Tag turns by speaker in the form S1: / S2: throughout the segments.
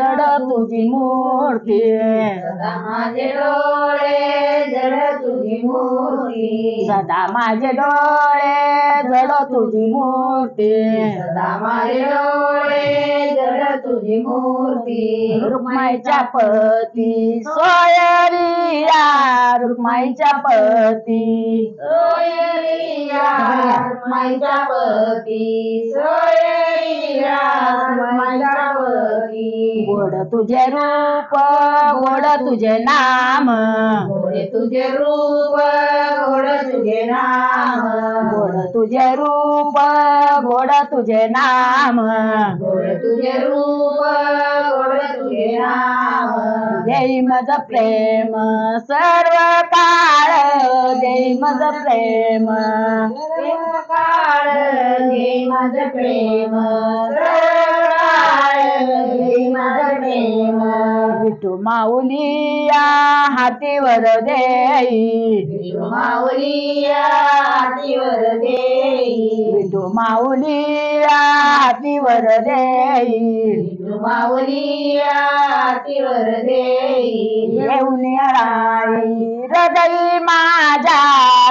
S1: जड तुझी मूर्ती
S2: सदा माझे डोळे जड तुझी मूर्ती
S1: सदा माझे डोळे जड तुझी मूर्ती
S2: सदा माझे डोळे जड तुझी मूर्ती
S1: रुक्माईच्या पती सोयरिया रुक्माईच्या पती
S2: सोयरिया रुक्माईच्या पती सोयरिया रुक्माईच्या पती
S1: गोड तुझे रूप गोड तुझे नाम
S2: गोड तुझे रूप गोड तुझे नाम
S1: गोड तुझे रूप गोड तुझे नाम
S2: गोड तुझे रूप गोड तुझे नाम
S1: देई मज प्रेम सर्व काळ देई मज प्रेम
S2: सर्व काळ घे माझं प्रेम सर्व काळ घे माझं प्रेम
S1: विठू माऊलिया हातीवर देई
S2: विठू माऊलिया हातीवर देई
S1: विठू माऊलिया हातीवर देई
S2: विठू माऊलिया हातीवर देई
S1: येऊन राई हृदय माझ्या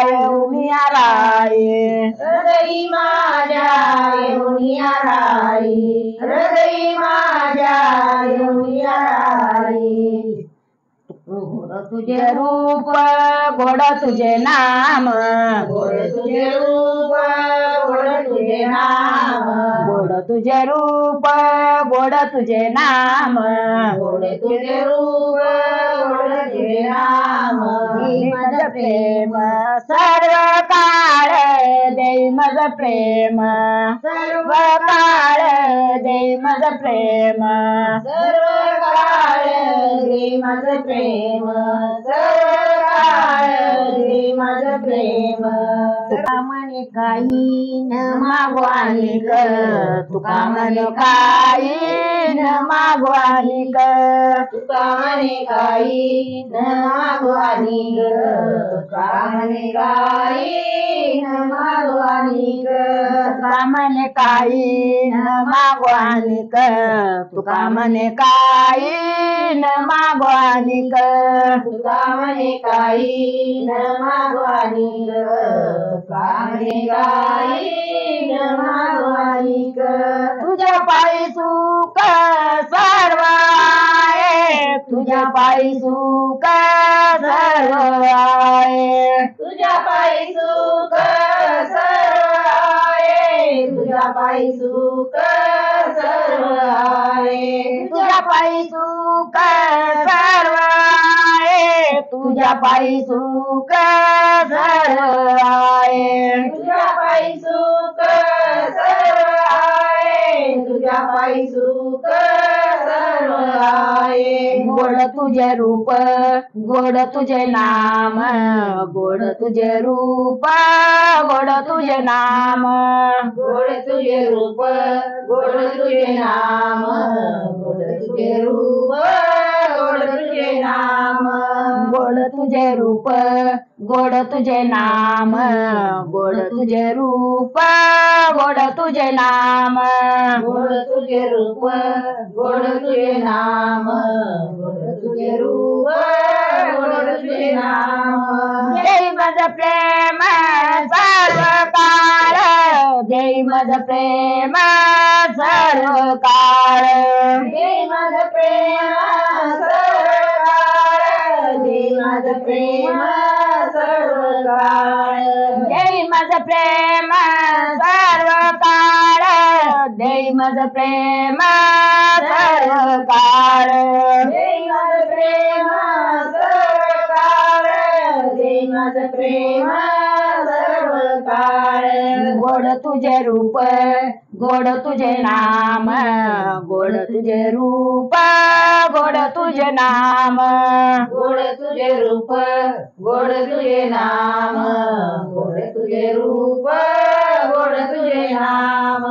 S1: येऊन राई
S2: हृदय माझ्या येऊनिया राई हृदय माझ्या येऊनिया राई गोड तुझे
S1: रूप गोड तुझे नाम
S2: गोड तुझे रूप गोड तुझे नाम
S1: गोड तुझे रूप गोड तुझे नाम
S2: गोड तुझे रूप गोड तुझे नाम
S1: देई मज प्रेम सर्व काळ देई मज प्रेम सर्व काळ देई मज प्रेम
S2: सर्व काळ घे माझं प्रेम सर्व काळ घे माझं प्रेम
S1: तुका म्हणे काही न मागवानिक तुका म्हणे काही न मागवानिक
S2: तुका म्हणे काही न मागवानी ग तुका म्हणे काही न मागवानी ग
S1: तुका म्हणे काही न मागवानिक तुका म्हणे काही न मागवानिक
S2: तुका म्हणे काही न मागवानी ग तुका म्हणे काही न मागवानी ग
S1: तुझ्या पायी सुख सर्व आहे तुझ्या पायी सुख सर्व आहे
S2: तुझ्या पायी सुख सर्व आहे तुझ्या पायी सुख सर्व आहे
S1: तुझ्या पायी सुख सर्व आहे तुझ्या पायी सुख सर्व आहे
S2: तुझ्या पायी सुख सर्व आहे तुझ्या पायी सुख सर्व आहे
S1: गोड तुझे रूप गोड तुझे नाम गोड तुझे रूप गोड तुझे नाम
S2: गोड तुझे रूप गोड तुझे नाम गोड तुझे रूप गोड तुझे नाम
S1: गोड तुझे रूप गोड तुझे नाम गोड तुझे रूप गोड तुझे नाम
S2: गोड तुझे रूप गोड तुझे नाम गोड तुझे रूप गोड तुझे नाम
S1: देई मज प्रेम सर्व काळ देई मज प्रेम सर्व काळ
S2: दे माझं प्रेम सर्व काळ दे माझं प्रेम सर्व काळ
S1: देई मज प्रेम सर्व काळ देई मज प्रेम सर्व काळ
S2: दे माझं प्रेम सर्व काळ दे माझं प्रेम सर्व काळ
S1: गोड तुझे रूप गोड तुझे नाम गोड तुझे रूप गोड तुझे नाम
S2: गोड तुझे रूप गोड तुझे नाम गोड तुझे रूप गोड तुझे नाम